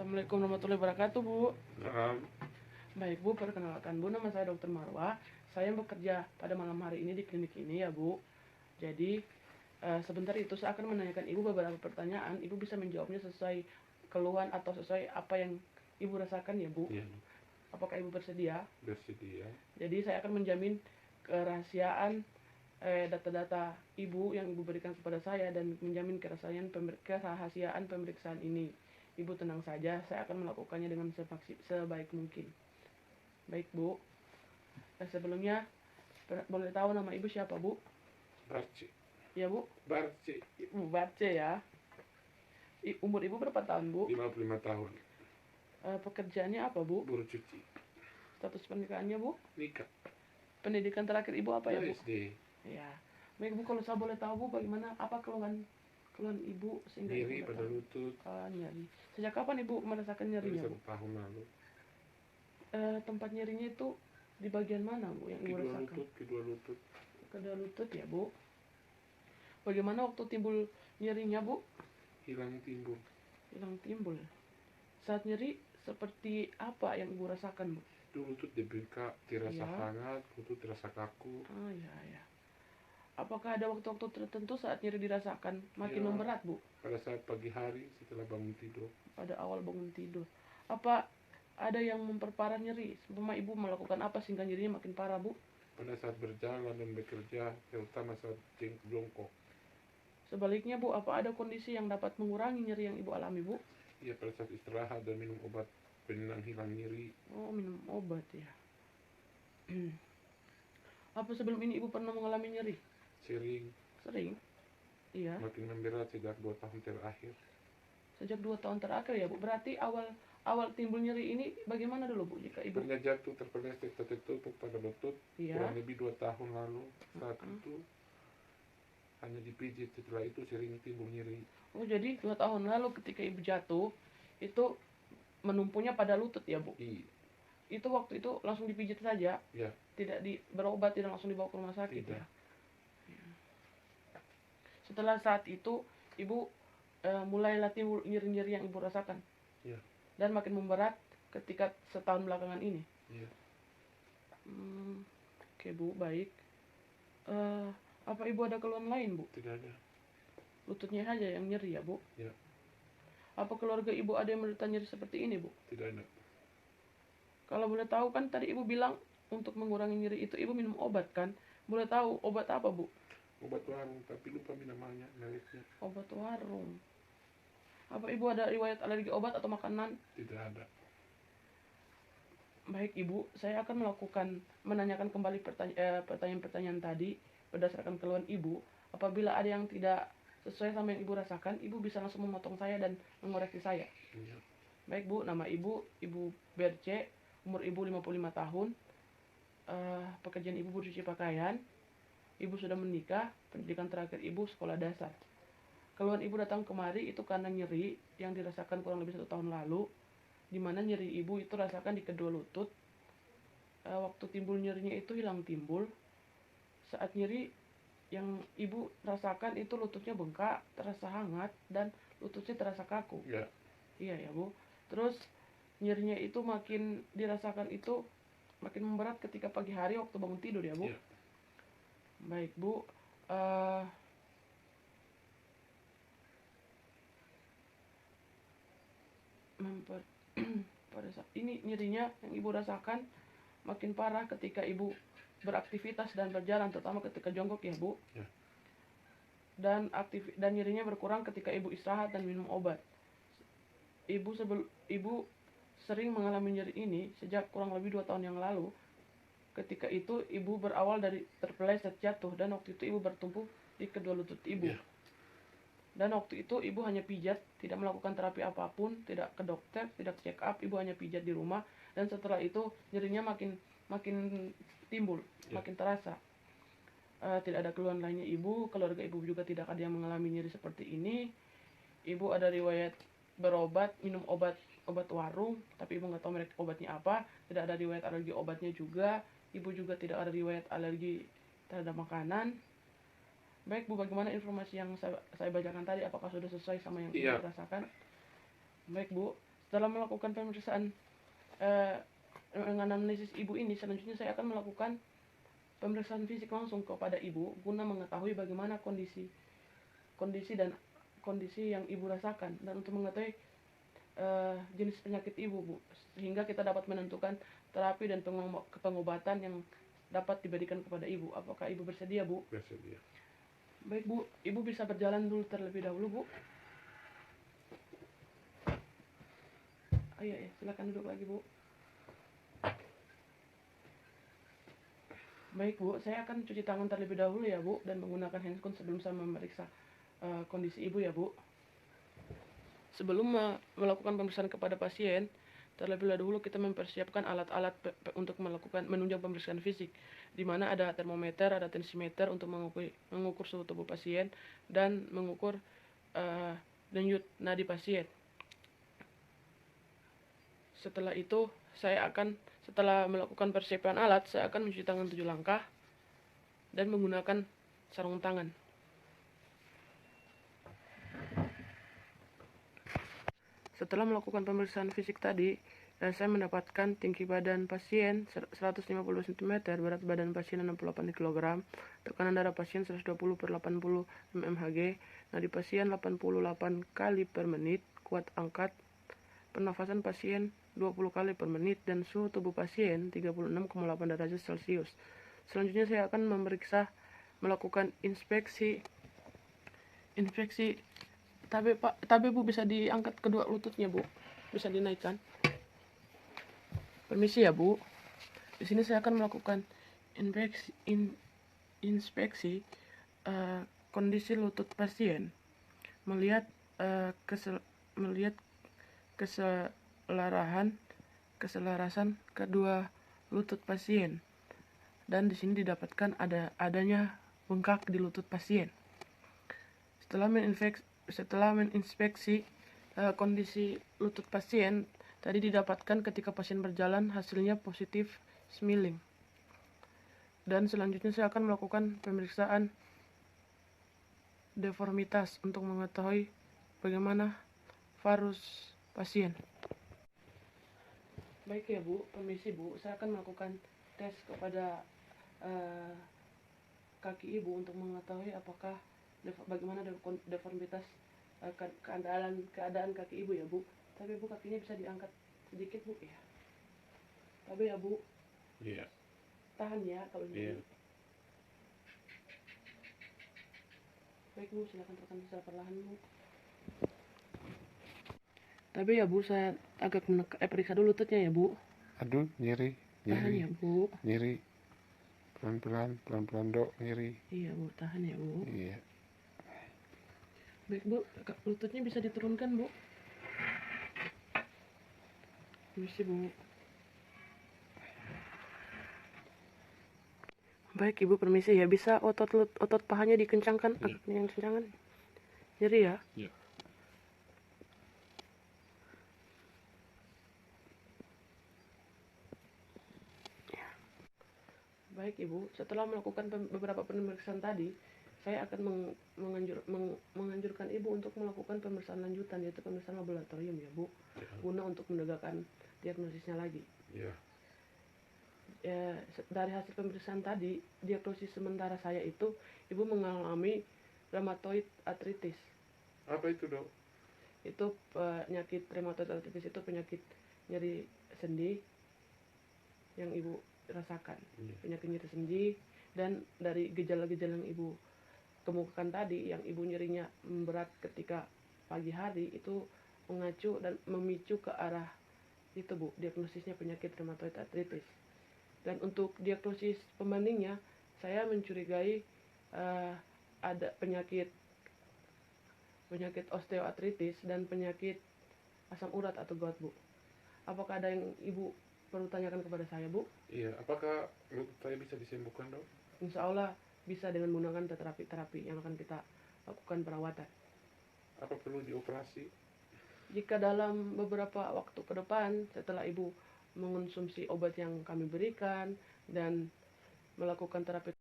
Assalamualaikum warahmatullahi wabarakatuh, Bu. Nah, Baik, Bu, perkenalkan, Bu, nama saya Dr. Marwa. Saya bekerja pada malam hari ini di klinik ini ya, Bu. Jadi, sebentar itu saya akan menanyakan Ibu beberapa pertanyaan. Ibu bisa menjawabnya sesuai keluhan atau sesuai apa yang Ibu rasakan ya, Bu. iya, Apakah Ibu bersedia? bersedia. Jadi, saya akan menjamin kerahasiaan data-data Ibu yang Ibu berikan kepada saya dan menjamin kerahasiaan pemeriksaan ini. Ibu tenang saja, saya akan melakukannya dengan sebaik mungkin. Baik, Bu. Sebelumnya, boleh tahu nama Ibu siapa, Bu? Barce, Ya, Bu. Barce, Ibu Bace ya. Umur Ibu berapa tahun, Bu? 55 tahun, Pekerjaannya apa, Bu? buruh cuci, Status pernikahannya, Bu? nikah, Pendidikan terakhir Ibu apa ya, Bu? SD, Ya. Baik, Bu, kalau saya boleh tahu, Bu, bagaimana apa keluhan Ibu sehingga nyeri Ibu pada datang? lutut, Nyeri. Sejak kapan Ibu merasakan dari nyerinya, Bu? 1 tahun lalu. Tempat nyerinya itu di bagian mana, Bu, yang Ibu rasakan? Kedua lutut, Kedua lutut ya, Bu. Bagaimana waktu timbul nyerinya, Bu? hilang timbul. Hilang timbul. Saat nyeri seperti apa yang Ibu rasakan, Bu? Itu lutut dibengkak, terasa Iya. hangat, lutut terasa kaku. Ya. Apakah ada waktu-waktu tertentu saat nyeri dirasakan makin Ya, memberat, Bu? pada saat pagi hari setelah bangun tidur. Pada awal bangun tidur. Apa ada yang memperparah nyeri? Sebelum Ibu melakukan apa sehingga nyerinya makin parah, Bu? Pada saat berjalan dan bekerja, terutama saat jongkok. Sebaliknya, Bu, apa ada kondisi yang dapat mengurangi nyeri yang Ibu alami, Bu? Ya, pada saat istirahat dan minum obat penenang hilang nyeri. Oh, minum obat ya. Apa sebelum ini Ibu pernah mengalami nyeri? Sering, Sering? Iya. makin memberat sejak 2 tahun terakhir. Sejak 2 tahun terakhir ya, Bu. Berarti awal timbul nyeri ini bagaimana dulu, Bu? Jika Ibu Pernah jatuh terpeleset tertutup pada lutut Iya. kurang lebih 2 tahun lalu. Saat itu hanya dipijit, setelah itu sering timbul nyeri. Oh, jadi 2 tahun lalu ketika Ibu jatuh itu menumpunya pada lutut ya, Bu? Itu waktu itu langsung dipijit saja? Ya, Tidak berobat, tidak langsung dibawa ke rumah sakit tidak. ya? Setelah saat itu Ibu mulailah timbul nyeri-nyeri yang Ibu rasakan? Ya, Dan makin memberat ketika setahun belakangan ini? ya. Oke, Bu, baik. Apa Ibu ada keluhan lain, Bu? Tidak ada. Lututnya saja yang nyeri ya, Bu? Ya, Apa keluarga Ibu ada yang menderita nyeri seperti ini, Bu? tidak ada. Kalau boleh tahu kan tadi Ibu bilang untuk mengurangi nyeri itu Ibu minum obat kan? Boleh tahu obat apa, Bu? Obat warung, tapi lupa namanya, mereknya. Obat warung. Apa Ibu ada riwayat alergi obat atau makanan? Tidak ada. Baik, Ibu, saya akan menanyakan kembali pertanyaan-pertanyaan tadi berdasarkan keluhan Ibu. Apabila ada yang tidak sesuai sama yang Ibu rasakan, Ibu bisa langsung memotong saya dan mengoreksi saya. Ya. Baik, Bu, nama Ibu Berce, umur Ibu 55 tahun. Pekerjaan Ibu cuci pakaian. Ibu sudah menikah, pendidikan terakhir Ibu sekolah dasar. Keluhan Ibu datang kemari itu karena nyeri yang dirasakan kurang lebih 1 tahun lalu, di mana nyeri Ibu itu rasakan di kedua lutut. Waktu timbul nyerinya itu hilang timbul. Saat nyeri yang Ibu rasakan itu lututnya bengkak, terasa hangat, dan lututnya terasa kaku. Ya. Iya ya, Bu. Terus nyerinya itu makin dirasakan itu makin memberat ketika pagi hari waktu bangun tidur ya, Bu? Ya. Baik, Bu. Pada saat ini nyerinya yang Ibu rasakan makin parah ketika Ibu beraktivitas dan berjalan, terutama ketika jongkok ya, Bu? Ya. Dan nyerinya berkurang ketika Ibu istirahat dan minum obat. Ibu sering mengalami nyeri ini sejak kurang lebih 2 tahun yang lalu. Ketika itu Ibu berawal dari terpeleset jatuh dan waktu itu Ibu bertumpu di kedua lutut Ibu. Ya. Dan waktu itu Ibu hanya pijat, tidak melakukan terapi apapun, tidak ke dokter, tidak check up, Ibu hanya pijat di rumah. Dan setelah itu nyerinya makin timbul, Ya. makin terasa. Tidak ada keluhan lainnya Ibu, keluarga Ibu juga tidak ada yang mengalami nyeri seperti ini. Ibu ada riwayat berobat, minum obat warung, tapi Ibu nggak tahu merek obatnya apa. Tidak ada riwayat alergi obatnya juga. Ibu juga tidak ada riwayat alergi terhadap makanan. Baik, Bu, bagaimana informasi yang saya bacakan tadi? Apakah sudah sesuai sama yang Ibu rasakan? Baik, Bu, Setelah melakukan pemeriksaan menganalisis ibu ini, selanjutnya saya akan melakukan pemeriksaan fisik langsung kepada ibu guna mengetahui bagaimana kondisi dan kondisi yang ibu rasakan, dan untuk mengetahui jenis penyakit ibu, Bu, sehingga kita dapat menentukan terapi dan pengobatan yang dapat diberikan kepada ibu. Apakah ibu bersedia, Bu? Bersedia. Baik, Bu, ibu bisa berjalan dulu terlebih dahulu, Bu. Ayo, silakan duduk lagi, Bu. Baik, Bu, saya akan cuci tangan terlebih dahulu ya, Bu, dan menggunakan handphone sebelum saya memeriksa kondisi ibu ya, Bu. Sebelum melakukan pemeriksaan kepada pasien, terlebih dahulu kita mempersiapkan alat-alat untuk menunjang pemeriksaan fisik, di mana ada termometer, ada tensimeter untuk mengukur suhu tubuh pasien dan mengukur denyut nadi pasien. Setelah itu, setelah melakukan persiapan alat, saya akan mencuci tangan 7 langkah dan menggunakan sarung tangan. Setelah melakukan pemeriksaan fisik tadi, saya mendapatkan tinggi badan pasien 150 cm, berat badan pasien 68 kg, tekanan darah pasien 120/80 mmHg, nadi pasien 88 kali per menit, kuat angkat, pernafasan pasien 20 kali per menit, dan suhu tubuh pasien 36,8 derajat Celcius. Selanjutnya saya akan melakukan inspeksi. Tapi Bu, bisa diangkat kedua lututnya, Bu. Bisa dinaikkan. Permisi ya, Bu. Di sini saya akan melakukan inspeksi kondisi lutut pasien, melihat keselarasan kedua lutut pasien, dan di sini didapatkan adanya bengkak di lutut pasien. Setelah menginspeksi kondisi lutut pasien, tadi didapatkan ketika pasien berjalan hasilnya positif smiling. Dan selanjutnya saya akan melakukan pemeriksaan deformitas untuk mengetahui bagaimana varus pasien. Baik ya, Bu, permisi, Bu, saya akan melakukan tes kepada kaki ibu untuk mengetahui apakah bagaimana deformitas keadaan kaki ibu ya, Bu. Tapi Bu, kakinya bisa diangkat sedikit, Bu, ya. Tapi ya, Bu. Iya. Tahan ya kalau ini. Iya. Baik, Bu, silakan tekan secara perlahan, Bu. Tapi ya, Bu, saya agak periksa dulu lututnya ya, Bu. Aduh, nyeri. Tahan ya, Bu. Nyeri. Pelan-pelan, Dok, nyeri. Iya, Bu, tahan ya, Bu. Iya. Baik, Bu, lututnya bisa diturunkan, Bu. Permisi, Bu. Baik, Ibu, permisi ya. Bisa otot pahanya dikencangkan, Iya. agak kencangkan. Nyeri ya? Iya. Baik, Ibu, setelah melakukan beberapa pemeriksaan tadi, saya akan menganjurkan Ibu untuk melakukan pemeriksaan lanjutan, yaitu pemeriksaan laboratorium ya, Bu, guna untuk menegakkan diagnosisnya lagi. Iya. Dari hasil pemeriksaan tadi, diagnosis sementara saya itu Ibu mengalami rheumatoid arthritis. Apa itu, Dok? Itu penyakit rheumatoid arthritis, itu penyakit nyeri sendi yang Ibu rasakan. Iya. Penyakit nyeri sendi, dan dari gejala-gejala yang Ibu kemukakan tadi, yang Ibu nyerinya berat ketika pagi hari, itu mengacu dan memicu ke arah itu, Bu, diagnosisnya penyakit rheumatoid arthritis. Dan untuk diagnosis pembandingnya, saya mencurigai ada penyakit osteoartritis dan penyakit asam urat atau gout, Bu. Apakah ada yang Ibu perlu tanyakan kepada saya, Bu? Iya, apakah lutut saya bisa disembuhkan, Dok? Insya Allah bisa dengan menggunakan terapi yang akan kita lakukan perawatan. Apa perlu dioperasi? Jika dalam beberapa waktu ke depan, setelah Ibu mengonsumsi obat yang kami berikan dan melakukan terapi